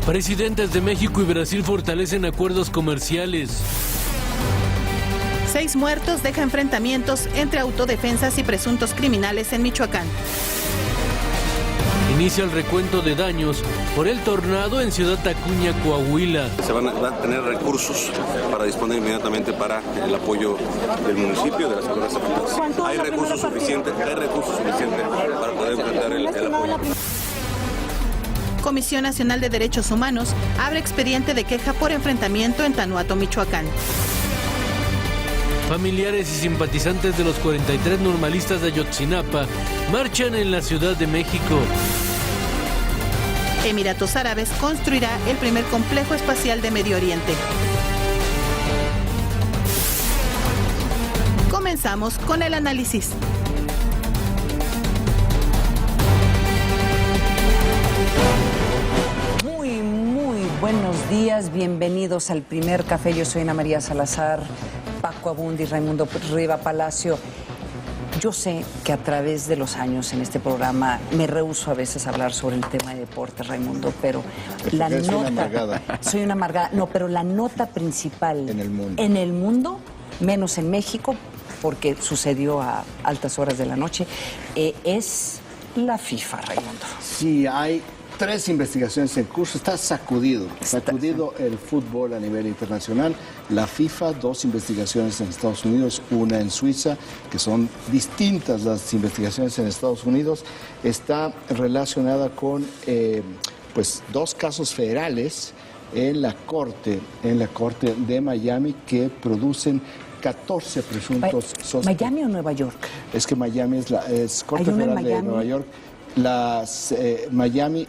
Presidentes de México y Brasil fortalecen acuerdos comerciales. 6 muertos deja enfrentamientos entre autodefensas y presuntos criminales en Michoacán. Inicia el recuento de daños por el tornado en Ciudad Acuña, Coahuila. Se van a tener recursos para disponer inmediatamente para el apoyo del municipio, de las autoridades afectadas. Hay recursos suficientes para poder enfrentar el apoyo. Comisión Nacional de Derechos Humanos abre expediente de queja por enfrentamiento en Tanuato, Michoacán. Familiares y simpatizantes de los 43 normalistas de Ayotzinapa marchan en la Ciudad de México. Emiratos Árabes construirá el primer complejo espacial de Medio Oriente. Comenzamos con el análisis. Muy buenos días, bienvenidos al primer café. Yo soy Ana María Salazar, Paco Abundi, Raimundo Riva Palacio. Yo sé que a través de los años en este programa me rehúso a veces a hablar sobre el tema de deporte, Raimundo, pero la nota... Una amargada. Soy una amargada. No, pero la nota principal en el mundo, menos en México, porque sucedió a altas horas de la noche, es la FIFA, Raimundo. Sí, hay 3 investigaciones en curso. Está sacudido el fútbol a nivel internacional. La FIFA, 2 investigaciones en Estados Unidos, una en Suiza, que son distintas las investigaciones en Estados Unidos. Está relacionada con 2 casos federales en la corte de Miami que producen 14 presuntos sospechosos. ¿Miami o Nueva York? Es que Miami es Corte Federal de Nueva York. Miami,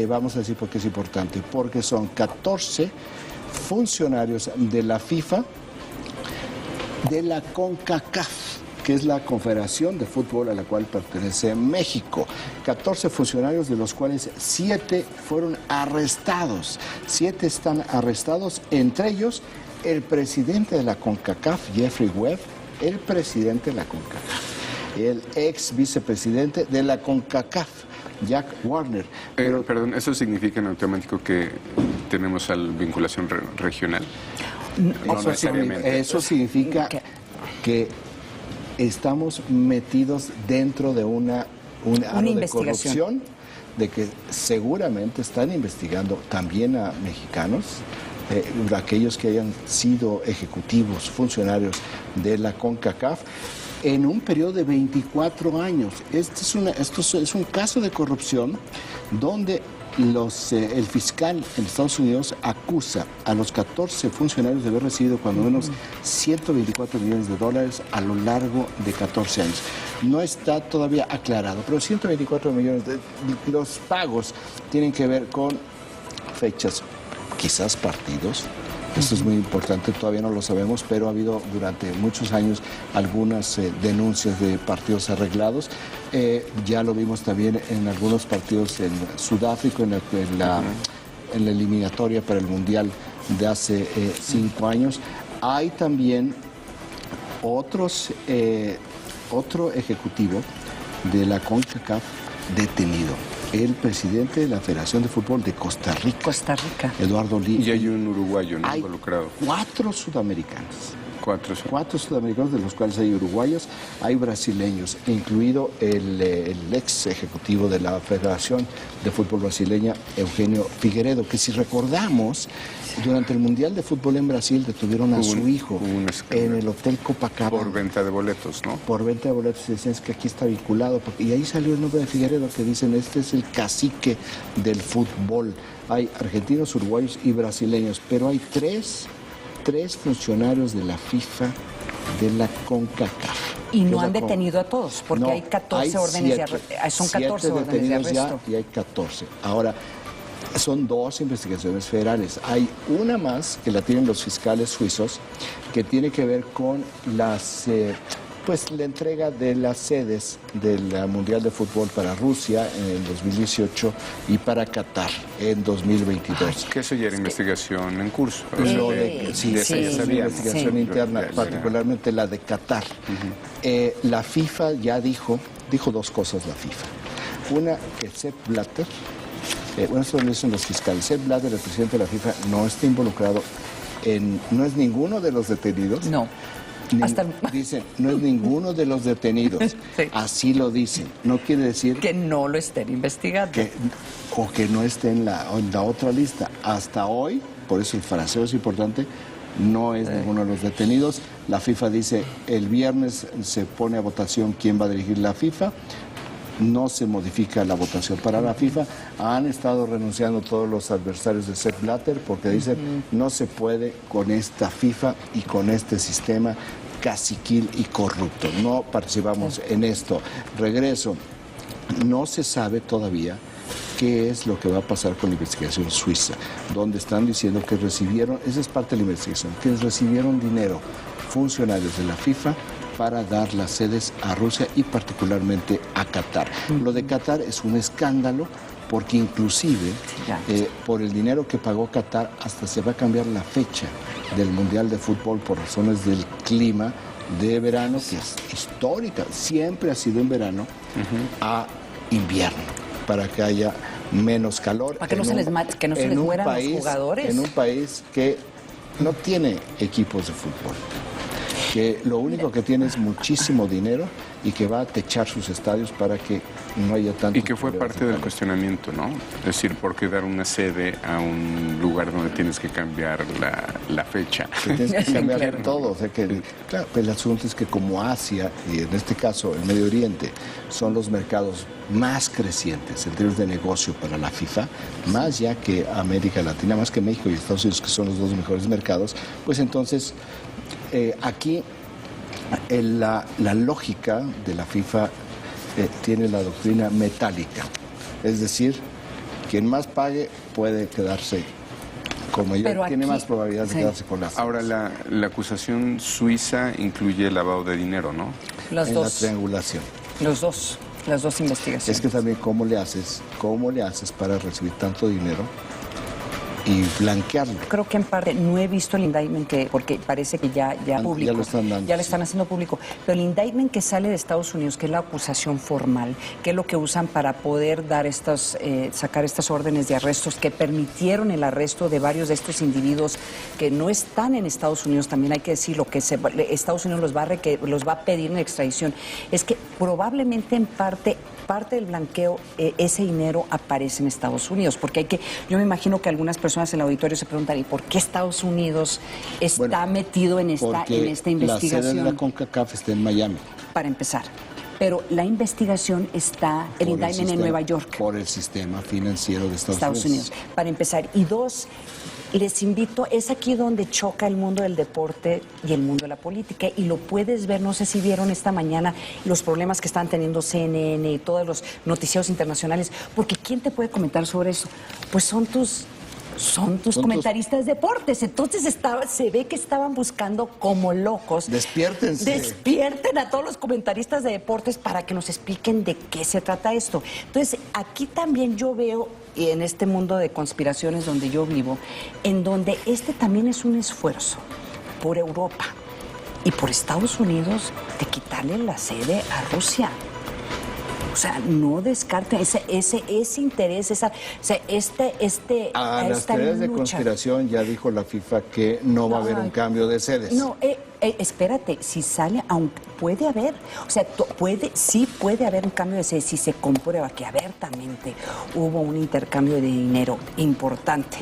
vamos a decir por qué es importante, porque son 14 funcionarios de la FIFA, de la CONCACAF, que es la Confederación de Fútbol a la cual pertenece México. 14 funcionarios, de los cuales 7 fueron arrestados. 7 están arrestados, entre ellos el presidente de la CONCACAF, Jeffrey Webb, el presidente de la CONCACAF, el ex vicepresidente de la CONCACAF, Jack Warner. Perdón, ¿eso significa en automático que tenemos vinculación regional? No necesariamente. Eso significa que estamos metidos dentro de una aro de corrupción, de que seguramente están investigando también a mexicanos, aquellos que hayan sido ejecutivos, funcionarios de la CONCACAF, en un periodo de 24 años. Esto es un caso de corrupción donde el fiscal en Estados Unidos acusa a los 14 funcionarios de haber recibido cuando menos $124 millones a lo largo de 14 años. No está todavía aclarado, pero 124 millones los pagos tienen que ver con fechas, quizás partidos. Esto es muy importante, todavía no lo sabemos, pero ha habido durante muchos años algunas denuncias de partidos arreglados. Ya lo vimos también en algunos partidos en Sudáfrica, en la eliminatoria para el Mundial de hace 5 años. Hay también otro ejecutivo de la CONCACAF detenido. El presidente de la Federación de Fútbol de Costa Rica. Eduardo Lee. Y hay un uruguayo, ¿no?, involucrado. 4 sudamericanos. 4 sudamericanos, de los cuales hay uruguayos, hay brasileños, incluido el ex ejecutivo de la Federación de Fútbol Brasileña, Eugenio Figueiredo, que si recordamos, durante el Mundial de Fútbol en Brasil detuvieron a su hijo en el Hotel Copacabana. Por venta de boletos, ¿no? Por venta de boletos, y decían que aquí está vinculado, y ahí salió el nombre de Figueiredo, que dicen, este es el cacique del fútbol. Hay argentinos, uruguayos y brasileños, pero hay tres funcionarios de la FIFA, de la CONCACAF. Y no han detenido a todos, porque hay 14 órdenes de arresto. Son 14 órdenes de arresto. Y hay 14. Ahora, son 2 investigaciones federales. Hay una más que la tienen los fiscales suizos, que tiene que ver con la entrega de las sedes del Mundial de Fútbol para Rusia en el 2018 y para Qatar en 2022. Que eso ya era investigación en curso. Sí, investigación interna, particularmente la de Qatar. La FIFA ya dijo 2 cosas la FIFA. Una, que Sepp Blatter bueno, esto lo dicen los fiscales. Sepp Blatter, el presidente de la FIFA, no está involucrado no es ninguno de los detenidos. No. Dicen, no es ninguno de los detenidos. Sí. Así lo dicen. No quiere decir que no lo estén investigando. O que no esté en la otra lista. Hasta hoy, por eso el fraseo es importante, no es ninguno de los detenidos. La FIFA dice, el viernes se pone a votación quién va a dirigir la FIFA. No se modifica la votación para la FIFA. Han estado renunciando todos los adversarios de Sepp Blatter porque dicen no se puede con esta FIFA y con este sistema caciquil y corrupto. No participamos en esto. Regreso. No se sabe todavía qué es lo que va a pasar con la investigación suiza, donde están diciendo que recibieron, esa es parte de la investigación, que recibieron dinero funcionarios de la FIFA para dar las sedes a Rusia y particularmente a Qatar. Lo de Qatar es un escándalo porque inclusive por el dinero que pagó Qatar hasta se va a cambiar la fecha del Mundial de Fútbol por razones del clima de verano, que es histórica, siempre ha sido en verano, a invierno, para que haya menos calor. Para que no se les mate, que no se les mueran los jugadores. En un país que no tiene equipos de fútbol, que lo único que tiene es muchísimo dinero y que va a techar sus estadios para que no haya tanto. Y que fue parte del cuestionamiento, ¿no? Es decir, ¿por qué dar una sede a un lugar donde tienes que cambiar la fecha? Que tienes que cambiar todo. O sea que, claro, el asunto es que como Asia, y en este caso el Medio Oriente, son los mercados más crecientes en términos de negocio para la FIFA, más ya que América Latina, más que México y Estados Unidos, que son los dos mejores mercados, pues entonces aquí la lógica de la FIFA tiene la doctrina metálica, es decir, quien más pague puede quedarse con mayor, tiene más probabilidad de quedarse con las. Ahora, la acusación suiza incluye lavado de dinero, ¿no? Los dos. La triangulación. Los dos, las dos investigaciones. Es que también cómo le haces para recibir tanto dinero y blanquearlo. Creo que en parte no he visto el indictment porque parece que ya público. Ya lo están dando. Ya lo están haciendo público. Pero el indictment que sale de Estados Unidos, que es la acusación formal, que es lo que usan para poder dar sacar estas órdenes de arrestos que permitieron el arresto de varios de estos individuos que no están en Estados Unidos, también hay que decirlo, que Estados Unidos los va a pedir en extradición. Es que probablemente en parte del blanqueo, ese dinero aparece en Estados Unidos, porque yo me imagino que algunas personas en el auditorio se preguntan, ¿y por qué Estados Unidos está metido en esta investigación? La sede de la CONCACAF está en Miami. Para empezar. Pero la investigación está, el indictment en Nueva York. Por el sistema financiero de Estados Unidos. Para empezar. Y dos, les invito, es aquí donde choca el mundo del deporte y el mundo de la política, y lo puedes ver, no sé si vieron esta mañana los problemas que están teniendo CNN y todos los noticieros internacionales, porque ¿quién te puede comentar sobre eso? Pues son tus comentaristas de deportes. Entonces se ve que estaban buscando como locos. Despiértense. Despierten a todos los comentaristas de deportes para que nos expliquen de qué se trata esto. Entonces, aquí también yo veo, y en este mundo de conspiraciones donde yo vivo, en donde también es un esfuerzo por Europa y por Estados Unidos de quitarle la sede a Rusia. O sea, no descarten ese interés, a las teorías de conspiración ya dijo la FIFA que no va a haber un cambio de sedes. No, espérate, si sale, aunque puede haber, o sea, sí puede haber un cambio de sede si se comprueba que abiertamente hubo un intercambio de dinero importante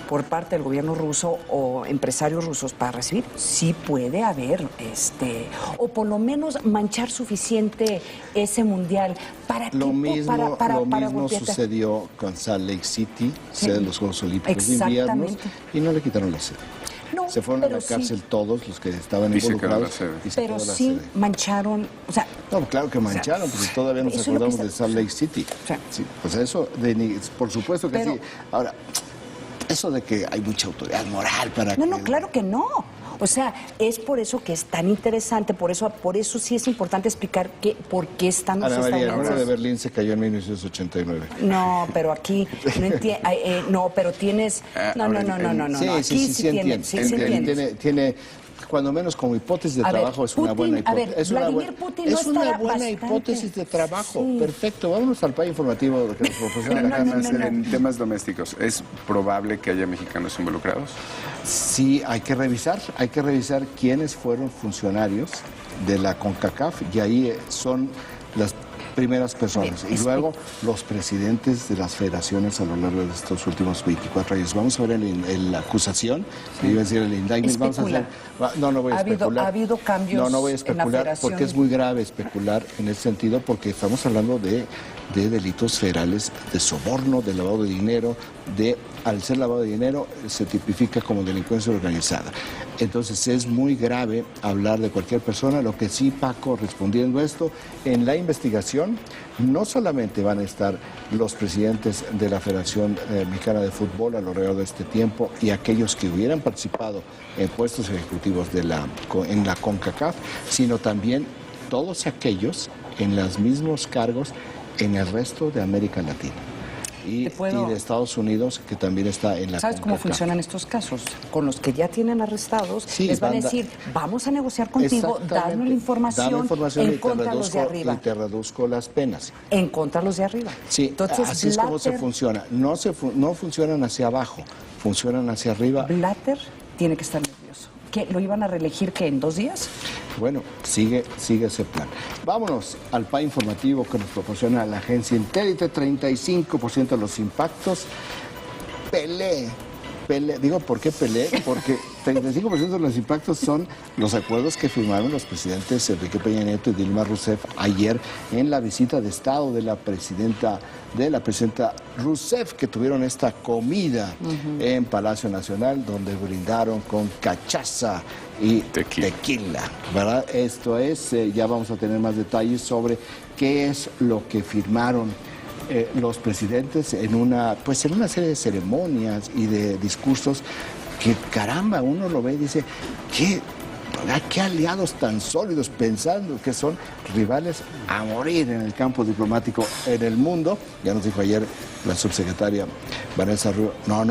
por parte del gobierno ruso o empresarios rusos para recibir, sí puede haber, o por lo menos manchar suficiente ese mundial. ¿Para qué? Lo mismo sucedió con Salt Lake City, sede de los Juegos Olímpicos de Invierno, y no le quitaron la sede. No, se fueron a la cárcel todos los que estaban involucrados. Pero sí mancharon, o sea... No, claro que mancharon, porque todavía nos acordamos de Salt Lake City. Sí, o sea, eso, por supuesto que sí. Ahora, eso de que hay mucha autoridad moral para... No, claro que no. O sea, es por eso que es tan interesante, por eso sí es importante explicar por qué están los estadounidenses. Ana María, el muro de Berlín se cayó en 1989. No, pero aquí no, pero tienes... No. Sí, Aquí sí entiende. Tiene cuando menos como hipótesis de trabajo es una buena hipótesis. Es una buena hipótesis de trabajo. Sí. Perfecto. Vámonos al país informativo que nos proporciona. En temas domésticos, ¿es probable que haya mexicanos involucrados? Sí, hay que revisar quiénes fueron funcionarios de la CONCACAF y ahí son las primeras personas y luego los presidentes de las federaciones a lo largo de estos últimos 24 años. Vamos a ver la acusación, que iba a decir el indictment. Vamos a hacer, no voy a especular. ¿Ha habido cambios? No voy a especular porque es muy grave especular en ese sentido, porque estamos hablando de delitos federales de soborno, de lavado de dinero, al ser lavado de dinero se tipifica como delincuencia organizada. Entonces es muy grave hablar de cualquier persona. Lo que sí, Paco, respondiendo esto, en la investigación no solamente van a estar los presidentes de la Federación Mexicana de Fútbol a lo largo de este tiempo y aquellos que hubieran participado en puestos ejecutivos en la CONCACAF, sino también todos aquellos en los mismos cargos en el resto de América Latina. Y de Estados Unidos, que también está en la ¿Sabes cómo funcionan estos casos? Con los que ya tienen arrestados, les van a decir, vamos a negociar contigo, danos la información en contra de los de arriba. Y te reduzco las penas. En contra de los de arriba. Sí, entonces, así es como se funciona. No funcionan hacia abajo, funcionan hacia arriba. Blatter tiene que estar nervioso. ¿Qué, lo iban a reelegir qué, en 2 días? Bueno, sigue ese plan. Vámonos al PA informativo que nos proporciona la agencia Intérite. 35% de los impactos. Pelé. Digo, ¿por qué Pelé? Porque 35% de los impactos son los acuerdos que firmaron los presidentes Enrique Peña Nieto y Dilma Rousseff ayer en la visita de Estado de la presidenta Rousseff, que tuvieron esta comida en Palacio Nacional, donde brindaron con cachaza y tequila, ¿verdad? Esto es, ya vamos a tener más detalles sobre qué es lo que firmaron los presidentes en una serie de ceremonias y de discursos que, caramba, uno lo ve y dice, ¿qué aliados tan sólidos, pensando que son rivales a morir en el campo diplomático en el mundo? Ya nos dijo ayer la subsecretaria Vanessa Rubio. No.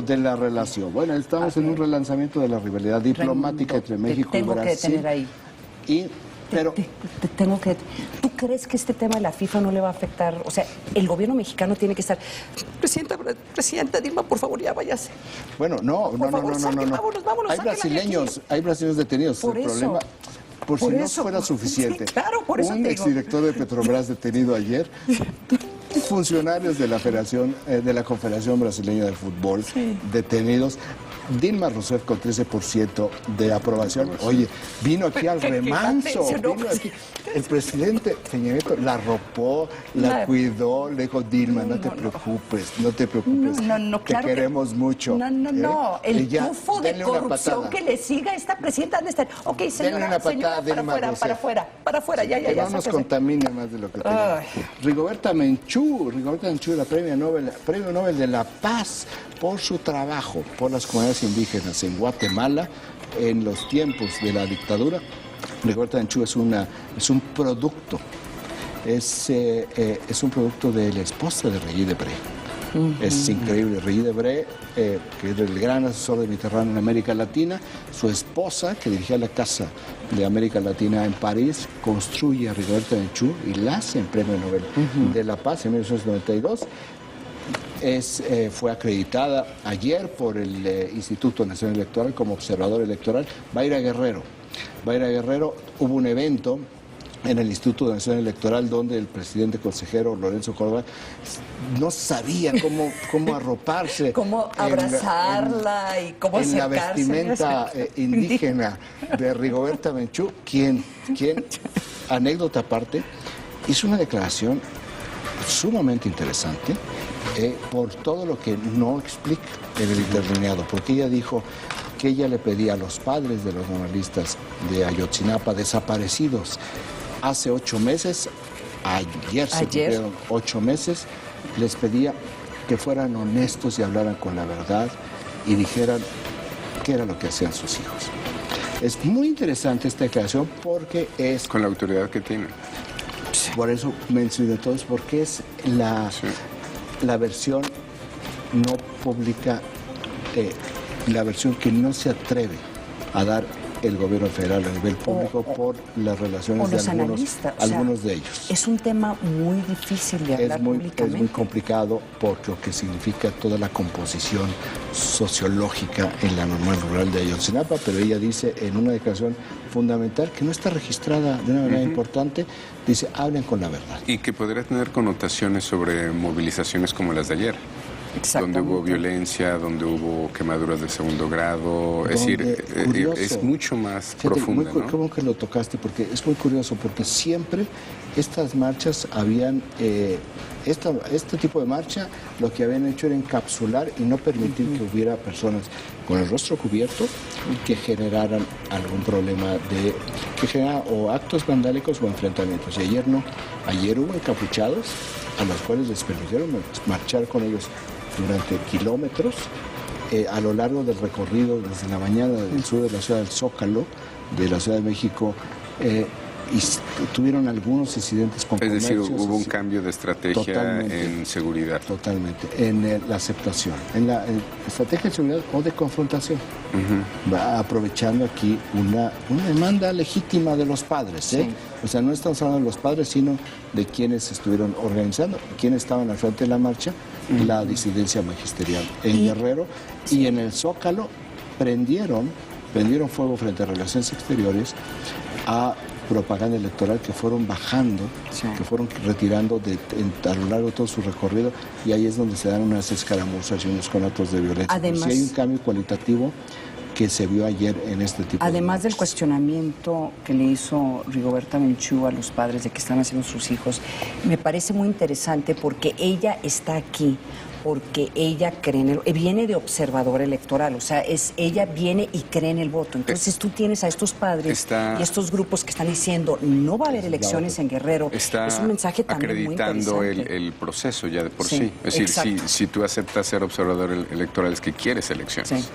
De la relación. Bueno, estamos en un relanzamiento de la rivalidad diplomática entre México y Brasil. Tengo que detener ahí. Pero ¿tú crees que este tema de la FIFA no le va a afectar? O sea, el gobierno mexicano tiene que estar... Presidenta Dilma, por favor, ya váyase. Bueno, no. Vámonos, hay brasileños detenidos. Por eso. Problema, por si no fuera suficiente. Sí, claro, por eso un exdirector de Petrobras detenido ayer. Funcionarios de la Federación, de la Confederación Brasileña de Fútbol, detenidos. Dilma Rousseff con 13% de aprobación. Oye, vino aquí al remanso. El presidente Peña Nieto la arropó, la cuidó, le dijo, Dilma, no te preocupes. No, te queremos mucho. No. El tufo de corrupción que le siga a esta presidenta. Ok, señora, para afuera, ya. Que no nos contamine más de lo que tenemos. Rigoberta Menchú, la premio Nobel de la Paz, por su trabajo por las comunidades indígenas en Guatemala en los tiempos de la dictadura. Rigoberta Menchú es un producto de la esposa de Regis Debray. Es increíble. Regis Debray, que es el gran asesor de Mitterrand en América Latina, su esposa, que dirigía la Casa de América Latina en París, construye a Rigoberta Menchú y la hace en Premio Nobel de la Paz en 1992. Fue acreditada ayer por el Instituto Nacional Electoral como observador electoral. Mayra Guerrero, hubo un evento en el Instituto Nacional Electoral donde el presidente consejero Lorenzo Córdoba no sabía cómo arroparse, cómo abrazarla y cómo acercarse. En la vestimenta indígena de Rigoberta Menchú, quien, anécdota aparte, hizo una declaración sumamente interesante por todo lo que no explica en el interlineado, porque ella dijo que ella le pedía a los padres de los normalistas de Ayotzinapa desaparecidos hace 8 meses, ayer se cumplieron 8 meses, les pedía que fueran honestos y hablaran con la verdad y dijeran qué era lo que hacían sus hijos. Es muy interesante esta declaración porque es... Con la autoridad que tienen. Por eso mencioné todos, porque es la versión no pública, la versión que no se atreve a dar el gobierno federal a nivel público por las relaciones de algunos de ellos. Es un tema muy difícil de hablar públicamente. Es muy complicado por lo que significa toda la composición sociológica en la normal rural de Ayotzinapa, pero ella dice en una declaración fundamental que no está registrada de una manera importante, dice, hablen con la verdad. Y que podría tener connotaciones sobre movilizaciones como las de ayer. Donde hubo violencia, donde hubo quemaduras de segundo grado, es decir, es mucho más profunda, ¿no? ¿Cómo que lo tocaste? Porque es muy curioso, porque siempre estas marchas habían, este tipo de marcha, lo que habían hecho era encapsular y no permitir que hubiera personas con el rostro cubierto que generaran algún problema que generaran o actos vandálicos o enfrentamientos. Y ayer no, ayer hubo encapuchados a los cuales les permitieron marchar con ellos durante kilómetros a lo largo del recorrido desde la mañana del sur de la ciudad del Zócalo, de la Ciudad de México, y tuvieron algunos incidentes con comercios. Es decir, hubo un cambio de estrategia en seguridad. Totalmente, en la aceptación, en la estrategia de seguridad o de confrontación. Va aprovechando aquí una demanda legítima de los padres, ¿eh? Sí. O sea, no estamos hablando de los padres, sino de quienes estuvieron organizando, quienes estaban al frente de la marcha, la disidencia magisterial en Guerrero, y en el Zócalo prendieron fuego frente a Relaciones Exteriores a propaganda electoral que fueron bajando, que fueron retirando a lo largo de todo su recorrido, y ahí es donde se dan unas escaramuzas y unos conatos de violencia. Además, sí hay un cambio cualitativo que se vio ayer en este tipo además del cuestionamiento que le hizo Rigoberta Menchú a los padres de que están haciendo sus hijos, me parece muy interesante porque ella está aquí, porque ella cree viene de observador electoral, o sea, ella viene y cree en el voto. Entonces tú tienes a estos padres y estos grupos que están diciendo no va a haber elecciones en Guerrero. Es un mensaje también muy interesante. Acreditando el proceso ya de por sí. Es decir, si tú aceptas ser observador electoral es que quieres elecciones. Sí.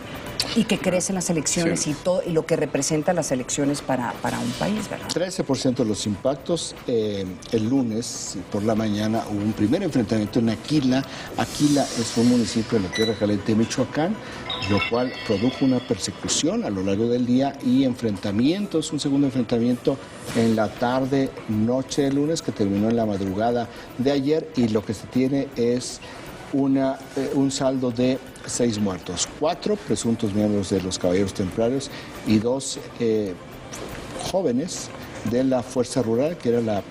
Y que crecen las elecciones y todo y lo que representan las elecciones para un país, ¿verdad? 13% de los impactos. El lunes por la mañana hubo un primer enfrentamiento en Aquila. Aquila es un municipio de la Tierra Caliente de Michoacán, lo cual produjo una persecución a lo largo del día y enfrentamientos, un segundo enfrentamiento en la tarde, noche del lunes, que terminó en la madrugada de ayer, y lo que se tiene es un saldo de 6 muertos, 4 presuntos miembros de los Caballeros Templarios y 2 jóvenes de la Fuerza Rural, que eran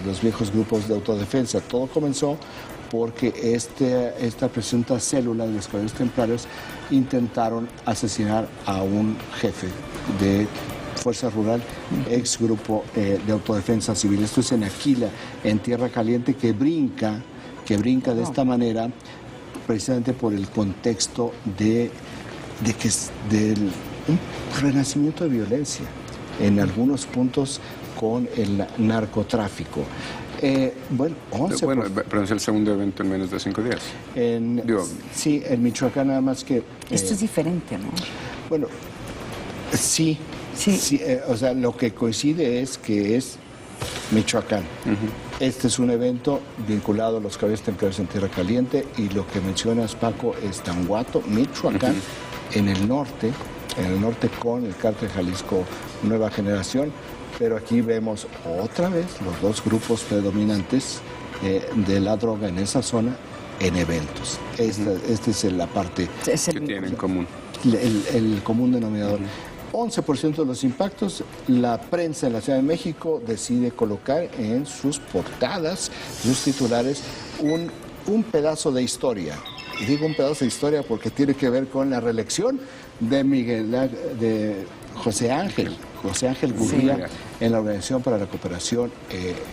los viejos grupos de autodefensa. Todo comenzó porque esta presunta célula de los Caballeros Templarios intentaron asesinar a un jefe de Fuerza Rural, ex grupo de autodefensa civil. Esto es en Aquila, en Tierra Caliente, que brinca de esta manera precisamente por el contexto del un renacimiento de violencia en algunos puntos con el narcotráfico. Pero es el segundo evento en menos de 5 días. Sí, en Michoacán, nada más que... Esto es diferente, ¿no? Bueno, sí. O sea, lo que coincide es que es Michoacán. Este es un evento vinculado a los Caballeros Templarios en Tierra Caliente, y lo que mencionas, Paco, es Tanguato, Michoacán, en el norte con el Cártel Jalisco Nueva Generación, pero aquí vemos otra vez los dos grupos predominantes de la droga en esa zona en eventos. Esta es la parte que tienen en común. El común denominador. 11% de los impactos, la prensa en la Ciudad de México decide colocar en sus portadas, sus titulares, un pedazo de historia. Y digo un pedazo de historia porque tiene que ver con la reelección de José Ángel Gurría en la Organización para la Cooperación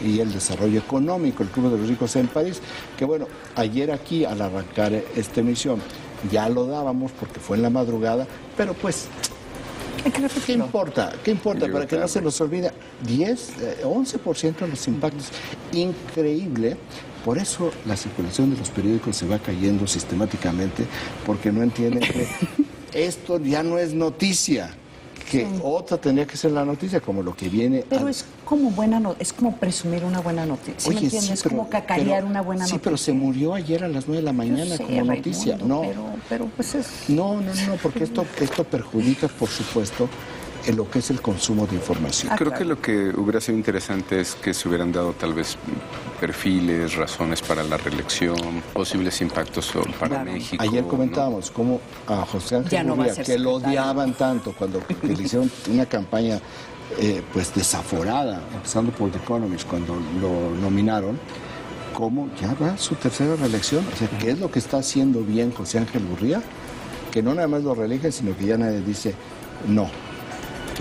y el Desarrollo Económico, el Club de los Ricos en París, que bueno, ayer aquí al arrancar esta emisión ya lo dábamos porque fue en la madrugada, pero pues... ¿Qué importa? Para que no se nos olvide, 11% de los impactos. Increíble. Por eso la circulación de los periódicos se va cayendo sistemáticamente, porque no entienden que esto ya no es noticia, que otra tendría que ser la noticia, como lo que viene. Pero es como es como presumir una buena noticia. Oye, ¿me entiendes? Es como cacarear una buena noticia. Sí, pero se murió ayer a las 9 de la mañana como noticia. No, pero pues es... No, porque esto perjudica, por supuesto, en lo que es el consumo de información. Creo que lo que hubiera sido interesante es que se hubieran dado tal vez perfiles, razones para la reelección, posibles impactos para México. Ayer comentábamos cómo a José Ángel Gurría, que lo odiaban tanto cuando le hicieron una campaña pues desaforada, empezando por The Economist cuando lo nominaron, cómo ya va su tercera reelección. O sea, ¿qué es lo que está haciendo bien José Ángel Gurría? Que no nada más lo reelige, sino que ya nadie dice no.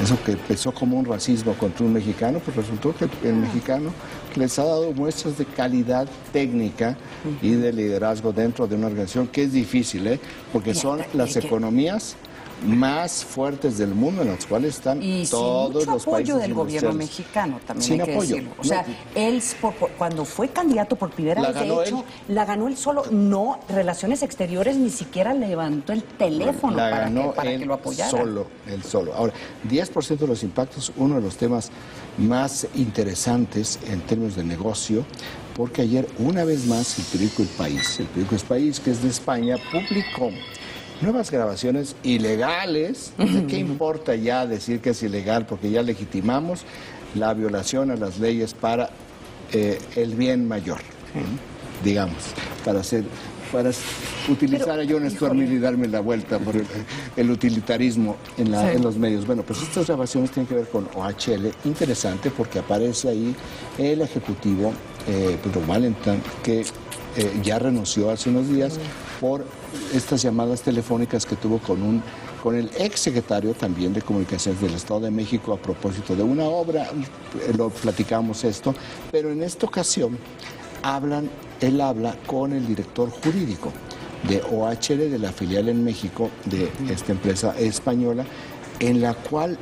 Eso que empezó como un racismo contra un mexicano, pues resultó que el mexicano les ha dado muestras de calidad técnica y de liderazgo dentro de una organización que es difícil, porque son las economías más fuertes del mundo en las cuales están todos los países. Sin apoyo del gobierno mexicano, también sin hay que apoyo. decirlo. O sea, él cuando fue candidato por primera vez, de hecho, la ganó él solo. No, Relaciones Exteriores ni siquiera levantó el teléfono para que lo apoyara. Él solo. Ahora, 10% de los impactos, uno de los temas más interesantes en términos de negocio, porque ayer, una vez más, el periódico El País, que es de España, publicó nuevas grabaciones ilegales. ¿Qué importa ya decir que es ilegal? Porque ya legitimamos la violación a las leyes para el bien mayor, digamos, para utilizar a John Stuart Mill y darme la vuelta por el utilitarismo en los medios. Bueno, pues estas grabaciones tienen que ver con OHL, interesante porque aparece ahí el ejecutivo Pedro Valentin, que ya renunció hace unos días por estas llamadas telefónicas que tuvo con el exsecretario también de Comunicaciones del Estado de México a propósito de una obra. Lo platicamos esto, pero en esta ocasión él habla con el director jurídico de OHL, de la filial en México de esta empresa española, en la cual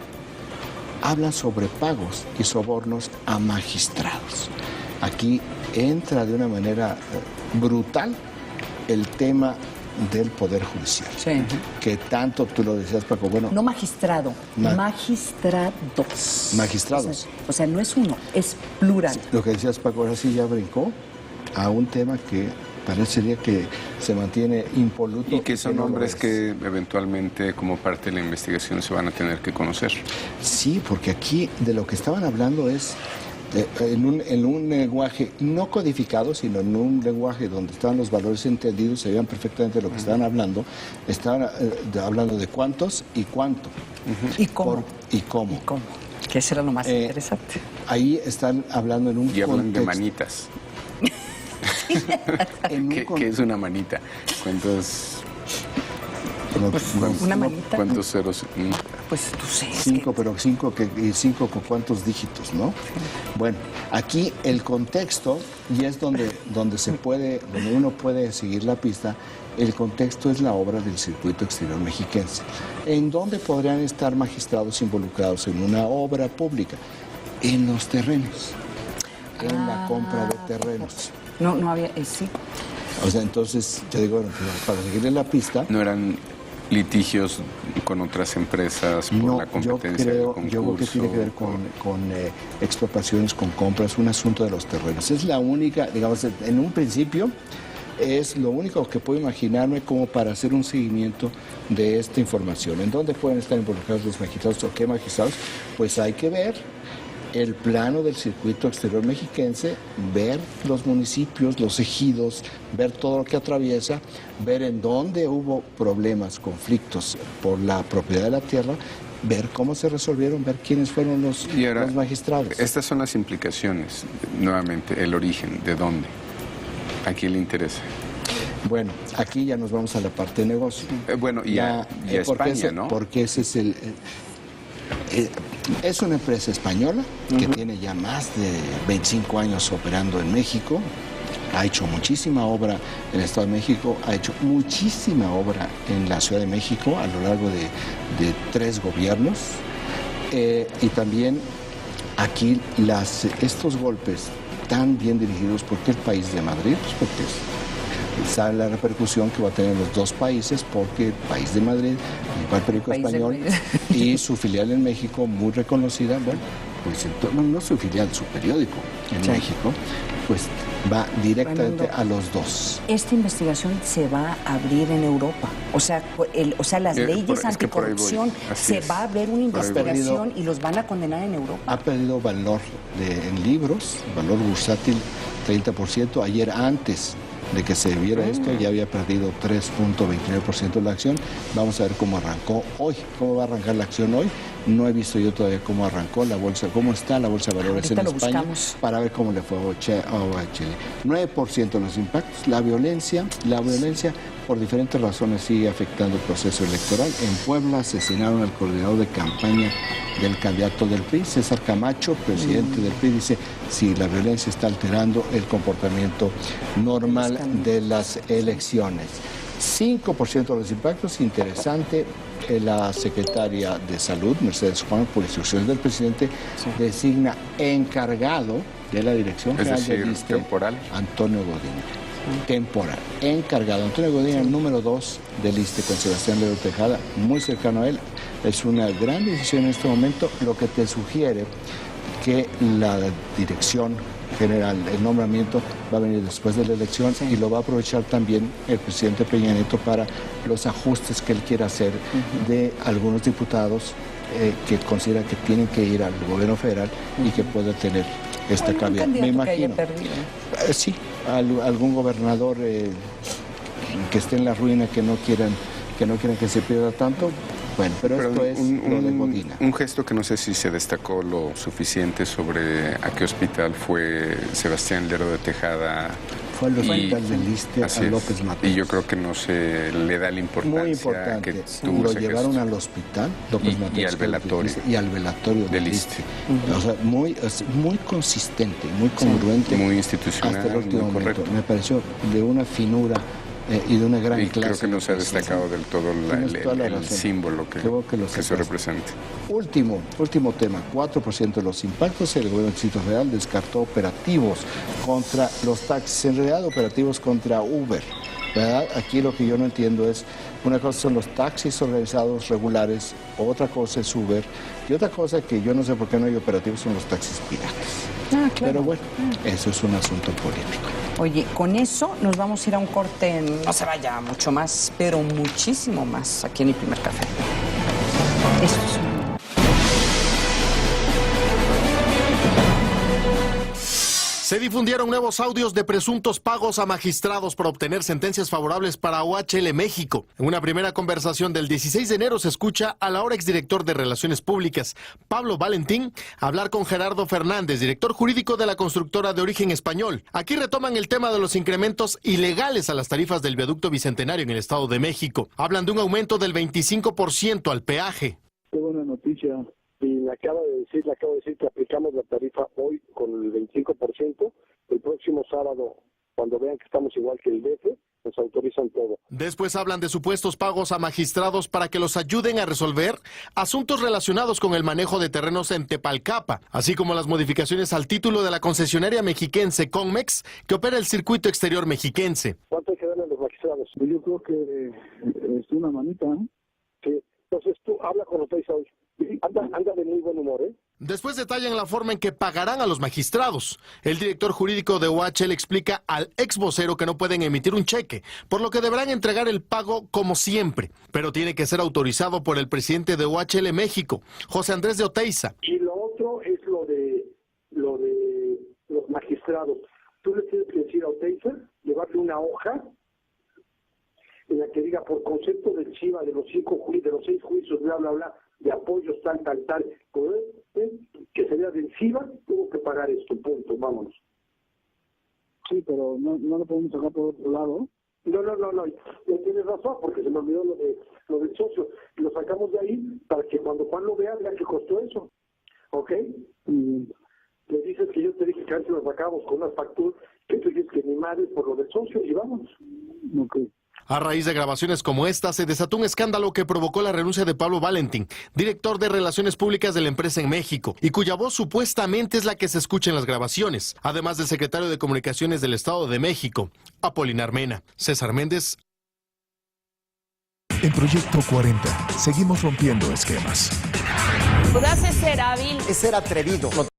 hablan sobre pagos y sobornos a magistrados. Aquí entra de una manera brutal el tema del Poder Judicial, que tanto tú lo decías, Paco. Bueno, no magistrado, magistrados. Magistrados. O sea, no es uno, es plural. Sí, lo que decías, Paco, ahora sí ya brincó a un tema que parecería que se mantiene impoluto. Y que son nombres que eventualmente, como parte de la investigación, se van a tener que conocer. Sí, porque aquí de lo que estaban hablando es en un lenguaje no codificado, sino en un lenguaje donde estaban los valores entendidos, se veían perfectamente lo que estaban hablando. Estaban hablando de cuántos y cuánto. ¿Y cómo? Y cómo. Que eso era lo más interesante. Ahí están hablando en un contexto. Y hablan de manitas. ¿Qué es una manita? Una manita. ¿Cuántos ceros? Pues tú sé. 5, pero 5 con cuántos dígitos, ¿no? Bueno, aquí el contexto, y es donde uno puede seguir la pista. El contexto es la obra del Circuito Exterior Mexiquense. ¿En dónde podrían estar magistrados involucrados en una obra pública? En los terrenos, en la compra de terrenos. No había, sí. O sea, entonces, yo digo, bueno, para seguirle la pista... ¿No eran litigios con otras empresas por la competencia del concurso? Yo creo que tiene que ver con expropiaciones, con compras, un asunto de los terrenos. Es la única, digamos, en un principio, es lo único que puedo imaginarme como para hacer un seguimiento de esta información. ¿En dónde pueden estar involucrados los magistrados o qué magistrados? Pues hay que ver el plano del Circuito Exterior Mexiquense, ver los municipios, los ejidos, ver todo lo que atraviesa, ver en dónde hubo problemas, conflictos por la propiedad de la tierra, ver cómo se resolvieron, ver quiénes fueron los magistrados. Estas son las implicaciones, nuevamente, el origen, ¿de dónde? ¿A quién le interesa? Bueno, aquí ya nos vamos a la parte de negocio. Y a España, ¿no? Porque ese es es una empresa española que tiene ya más de 25 años operando en México. Ha hecho muchísima obra en el Estado de México, ha hecho muchísima obra en la Ciudad de México a lo largo de 3 gobiernos. Y también aquí estos golpes tan bien dirigidos, ¿por qué el país de Madrid? Pues porque sabe la repercusión que va a tener los dos países, porque el país de Madrid, el periódico español y su filial en México, muy reconocida, bueno, Publicidad, bueno, no su filial, su periódico en México, pues va directamente a los dos. Esta investigación se va a abrir en Europa. O sea, las leyes anticorrupción, se va a abrir una investigación y los van a condenar en Europa. Ha perdido valor en libros, valor bursátil 30%. Ayer, antes de que se viera esto, ya había perdido 3.29% de la acción. Vamos a ver cómo arrancó hoy, cómo va a arrancar la acción hoy. No he visto yo todavía cómo arrancó la bolsa, cómo está la bolsa de valores en España, para ver cómo le fue a Chile. 9% de los impactos. La violencia por diferentes razones sigue afectando el proceso electoral. En Puebla asesinaron al coordinador de campaña del candidato del PRI, César Camacho, presidente del PRI, dice, si la violencia está alterando el comportamiento normal de las elecciones. 5% de los impactos, interesante, la secretaria de Salud, Mercedes Juan, por instrucciones del presidente, designa encargado de la Dirección General del ISSSTE, temporal, Antonio Godín. Temporal, encargado. Antonio Godín, el número 2 del ISSSTE, con Sebastián Lerdo Tejada, muy cercano a él. Es una gran decisión en este momento, lo que te sugiere que la dirección general, el nombramiento va a venir después de la elección y lo va a aprovechar también el presidente Peña Nieto para los ajustes que él quiera hacer de algunos diputados que considera que tienen que ir al gobierno federal y que pueda tener esta cabida. Me imagino. Sí, algún gobernador que esté en la ruina, que no quieran que se pierda tanto. Bueno, pero esto es lo de Godina. Un gesto que no sé si se destacó lo suficiente sobre a qué hospital fue Sebastián Lerdo de Tejada. Fue al hospital del ISSSTE a López Mateos. Y yo creo que no se le da la importancia. Muy importante. Que tuvo. Lo llevaron al hospital López Mateos. Y al velatorio. Del ISSSTE. O sea, muy consistente, muy congruente. Muy institucional. Hasta el último momento. Me pareció de una finura y de una gran clase. Creo que no se ha destacado del todo el símbolo que se representa. Último tema, 4% de los impactos. El gobierno del Distrito Federal descartó operativos contra los taxis, en realidad operativos contra Uber, ¿verdad? Aquí lo que yo no entiendo es, una cosa son los taxis organizados regulares, otra cosa es Uber, y otra cosa que yo no sé por qué no hay operativos son los taxis piratas. Claro. Pero bueno, eso es un asunto político. Oye, con eso nos vamos a ir a un corte, no se vaya mucho más, pero muchísimo más aquí en El Primer Café. Eso es un... Se difundieron nuevos audios de presuntos pagos a magistrados para obtener sentencias favorables para OHL México. En una primera conversación del 16 de enero se escucha al ahora exdirector de Relaciones Públicas, Pablo Valentín, hablar con Gerardo Fernández, director jurídico de la constructora de origen español. Aquí retoman el tema de los incrementos ilegales a las tarifas del viaducto Bicentenario en el Estado de México. Hablan de un aumento del 25% al peaje. Qué buena noticia. Y le acabo de decir que aplicamos la tarifa hoy con el 25%. El próximo sábado, cuando vean que estamos igual que el DF, nos autorizan todo. Después hablan de supuestos pagos a magistrados para que los ayuden a resolver asuntos relacionados con el manejo de terrenos en Tepalcapa, así como las modificaciones al título de la concesionaria mexiquense Conmex, que opera el circuito exterior mexiquense. ¿Cuánto hay que darle a los magistrados? Yo creo que es una manita, ¿no? Sí. Entonces tú habla con Oteiza hoy. Anda de muy buen humor, ¿eh? Después detallan la forma en que pagarán a los magistrados. El director jurídico de OHL explica al ex vocero que no pueden emitir un cheque, por lo que deberán entregar el pago como siempre, pero tiene que ser autorizado por el presidente de OHL México, José Andrés de Oteiza. Y lo otro es lo de los magistrados. Tú le tienes que decir a Oteiza, llevarle una hoja en la que diga por concepto del CIVA de los 6 juicios, bla, bla, bla, de apoyos, tal, que sería del CIVA, tuvo que pagar esto, punto, vámonos. Sí, pero no lo podemos sacar por otro lado. No tienes razón, porque se me olvidó lo del socio. Lo sacamos de ahí para que cuando Juan lo vea, vea que costó eso. ¿Ok? Le dices que yo te dije que antes lo sacamos con unas facturas, que tú dices que mi madre por lo del socio, y vámonos. Ok. A raíz de grabaciones como esta, se desató un escándalo que provocó la renuncia de Pablo Valentín, director de Relaciones Públicas de la empresa en México, y cuya voz supuestamente es la que se escucha en las grabaciones, además del secretario de Comunicaciones del Estado de México, Apolinar Mena. César Méndez. En Proyecto 40, seguimos rompiendo esquemas. Audaz es ser hábil. Es ser atrevido.